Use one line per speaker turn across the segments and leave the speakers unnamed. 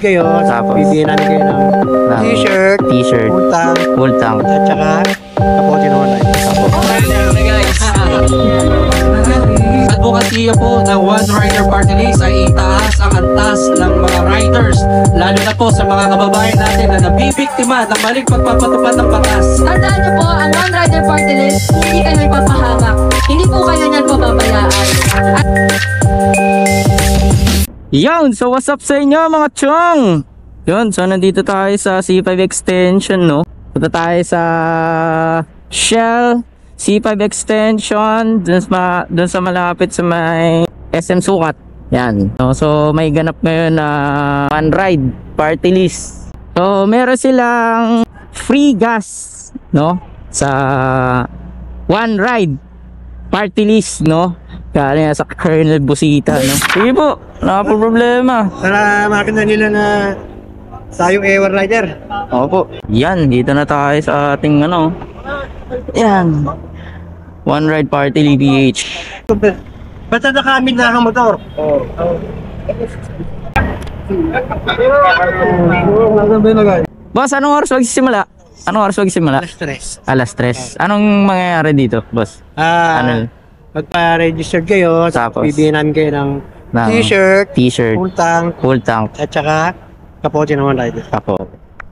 kayo,
Tapos,
bibigyan namin kayo ng t-shirt, full tank, at saka kapote naman ay.
Advokasya po ng One Rider Party List ay itaas ang antas ng mga riders, lalo na po sa mga kababayan natin na nabibiktima ng maling pagpapatupad ng batas.
Tandaan niyo po, ang One Rider Party List, hindi kayo ipapahamak. Hindi po kayo niyan pababayaan.
Yun, so what's up sa inyo mga chong? Yun, so nandito tayo sa C5 Extension, no? Punta tayo sa Shell C5 Extension dun sa malapit sa may SM Sukat. Yan. So may ganap ngayon na One Ride Party List. So meron silang free gas, no? Sa One Ride Party List, no? Kaya sa Colonel Busita, no? Sige po, wala po problema.
Para makita nila na tayong One Rider.
Opo. Yan, dito na tayo sa ating ano. Yan. One Ride Party LPH.
Basta nakamit na ang motor.
Boss, anong oras magsisimula? Anong oras magsisimula? Alas 3. Anong mangyayari dito, boss? Ano?
Magpa-register kayo,
Tapos,
bibigyan namin kayo ng
ng
t-shirt,
t-shirt,
full tank,
at
saka kapote naman rider.
kapo.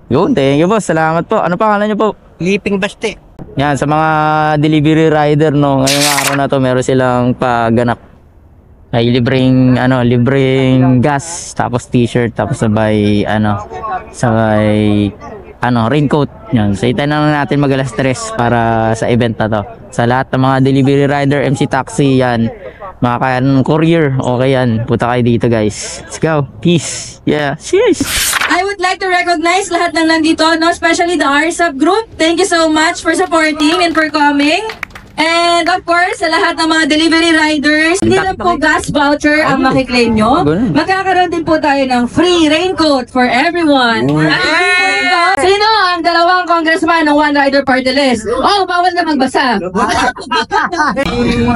Yun, thank you boss. Salamat po. Ano pangalan niyo po?
Liping Baste.
Yan, sa mga delivery rider, no, ngayong araw na to meron silang paganap. Ay libreng gas, tapos t-shirt, tapos sabay raincoat. Yan. So itayin na natin mag-alas 3 para sa event na to. Sa lahat ng mga delivery rider, MC Taxi, yan, mga courier, okay yan. Punta kayo dito guys. Let's go. Peace. Yeah. Cheers.
I would like to recognize lahat ng nandito, no? Especially the RSUP group. Thank you so much for supporting and for coming. And of course, sa lahat ng mga delivery riders, hindi lang po gas voucher ang makiklaim nyo. Magkakaroon din po tayo ng free raincoat for everyone. Sino ang dalawang congressman ng One Rider Party List? Oh, bawal na magbasa.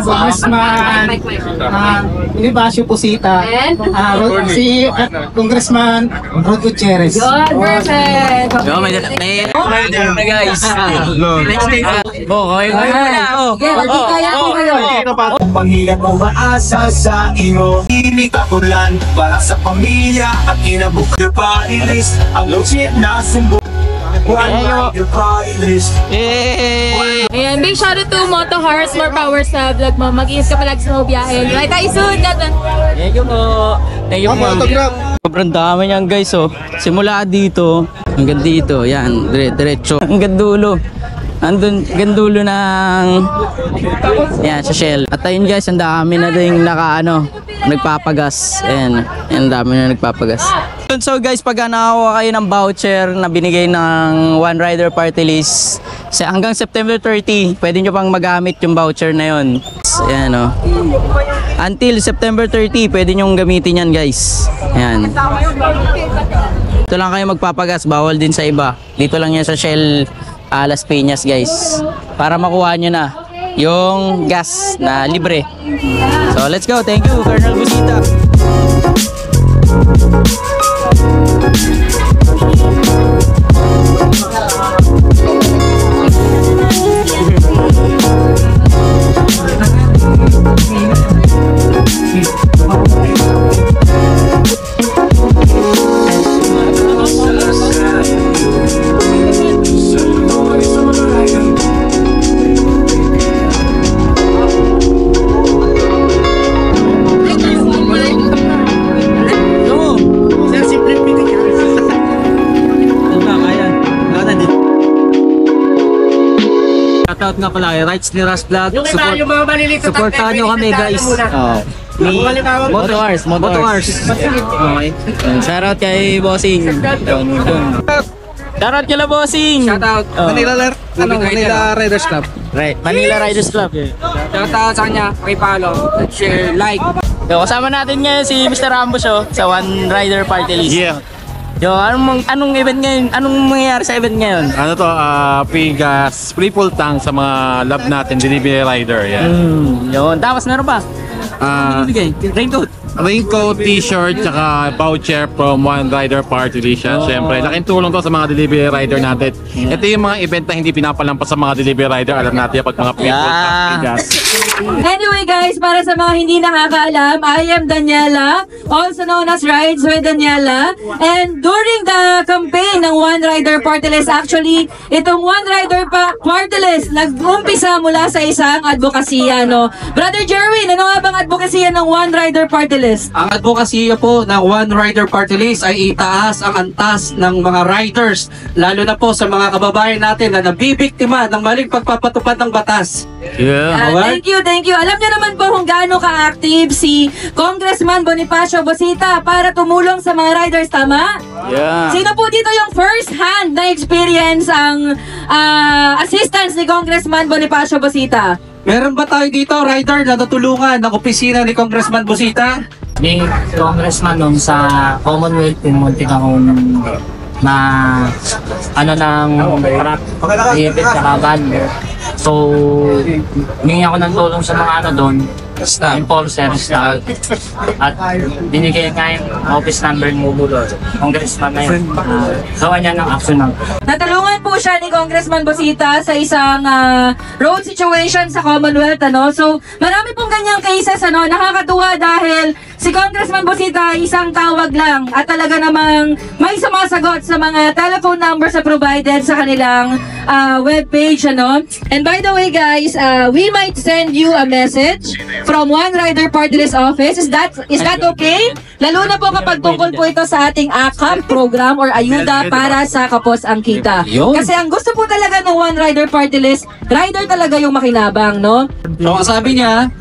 Congressman Inibacio Pusita,
And?
si Congressman Rod Gutierrez.
Yun, perfect.
Yo, may guys.
Sige, magkikaya ko kayo.
Panghilan mo maasa sa iyo. Inikakulan para sa pamilya at kinabukyo pa ilis ang legit na simbolo. One Rider Party List.
Ayan, big shout out to Moto Horse, more power sa vlog mo. Mag-iis ka palagi sa mga biyahe. Right, tayo soon.
Thank you po. Thank you po. Sobrang dami niyan guys, oh. Simula dito hanggang dito, yan, diretso hanggang dulo. Hanggang dulo ng yan sa Shell. At ayun guys, ang dami na ding nagpapagas. Ayan, ang dami na nagpapagas. So guys, pag nakakuha kayo ng voucher na binigay ng One Rider Party List, hanggang September 30, pwede nyo pang magamit yung voucher na yun. Ayan, oh. Until September 30, pwede nyo gamitin yan guys. Ayan. Ito lang kayo magpapagas, bawal din sa iba. Dito lang yan sa Shell Las Piñas guys, para makuha nyo na yung gas na libre. So let's go. Thank you Colonel Busita.
Shoutout nga pala, Rights ni Ras Vlog. Supportahan nyo kami guys. Moto-Ars. Okay.
Shoutout kay Bossing. Shoutout kila Bossing.
Shoutout.
Manila Riders Club.
Right, Manila Riders Club.
Shoutout sa kanya, pakipollow, share, like.
So, kasama natin ngayon si Mr. Rambos sa One Rider Party List.
Yeah.
Yo, anong event ngayon? Anong mangyayari sa event ngayon?
Ano to, free gas, free full tank sa mga love natin, delivery rider, yan.
Yun. Tapos meron pa? Raincoat.
Raincoat, t-shirt, tsaka voucher from One Rider Party List yan. Siyempre, laking tulong to sa mga delivery rider natin. Ito yung mga event na hindi pinapalampas sa mga delivery rider. Alam natin pag mga people gas.
Anyway guys, para sa mga hindi nakakaalam, I am Daniela, also known as Rides with Daniela. And during the campaign ng One Rider Party List, actually, itong One Rider Party List, nag-umpisa mula sa isang advokasya, no? Brother Jerwin, ano nga bang advokasya ng One Rider Party List?
Ang advokasya po ng One Rider Party List ay itaas ang antas ng mga riders, lalo na po sa mga kababayan natin na nabibiktima ng maling pagpapatupad ng batas.
Yeah.
Thank you. Alam niyo naman po kung gaano ka-active si Congressman Bonifacio Bosita para tumulong sa mga riders, tama?
Yeah.
Sino po dito yung first hand na experience ang assistance ni Congressman Bonifacio Bosita?
Meron ba tayo dito, rider, na natulungan ng opisina ni Congressman Bosita?
Ni congressman nun sa Commonwealth in muntik akong na ng ipit sa kaban. So, hingi ako ng tulong sa mga doon, enforcer staff. At binigay nga yung office number ni congressman na yun. Gawa niya ng action lang.
Natulungan po siya ni Congressman Bosita sa isang road situation sa Commonwealth, ano? So, marami pong ganyang cases, ano? Nakakatuwa dahil si Congressman Bosita ay isang tawag lang at talaga namang may sumasagot sa mga telephone numbers na provided sa kanilang webpage, ano? And by the way, guys, we might send you a message from One Rider Party List office. Is that okay? Lalo na po kapag tungkol po ito sa ating AKAP program or ayuda para sa Kapos ang Kita. Kasi ang gusto po talaga ng One Rider Party List, rider talaga yung makinabang, no?
So, ang sabi niya,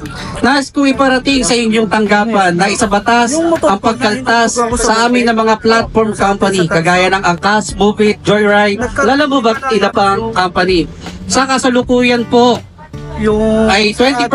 nais ko iparating sa inyong tanggapan na isa batas ang pagkaltas sa amin ng mga platform company kagaya ng Angkas, Moveit, Joyride, Lalamubat, iba pang company. Sa kasalukuyan po, ay 20%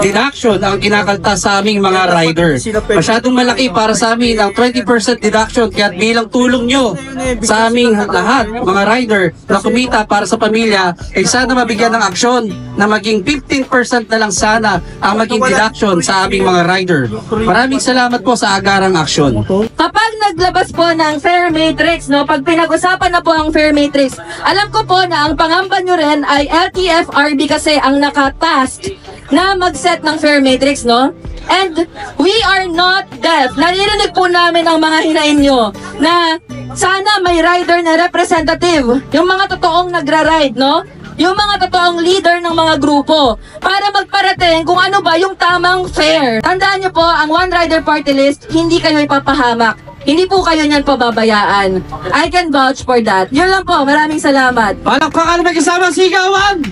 deduction ang kinakaltas sa aming mga rider. Masyadong malaki para sa amin ang 20% deduction, kaya bilang tulong nyo sa aming lahat, mga rider na kumita para sa pamilya, ay sana mabigyan ng aksyon na maging 15% na lang sana ang maging deduction sa aming mga rider. Maraming salamat po sa agarang aksyon.
Kapag naglabas po ng Fair Matrix, no, pag pinag-usapan na po ang Fair Matrix, alam ko po na ang pangamba nyo rin ay LTFRB kasi ang nakatask na mag-set ng Fair Matrix, no? And we are not deaf. Naririnig po namin ang mga hinain nyo na sana may rider na representative, yung mga totoong nagra-ride, no? Yung mga totoong leader ng mga grupo para magparating kung ano ba yung tamang fair. Tandaan nyo po, ang One Rider Party List, hindi kayo ipapahamak. Hindi po kayo niyan pababayaan. I can vouch for that. Yun lang po. Maraming salamat.
Palakpakan na kasama sigawan!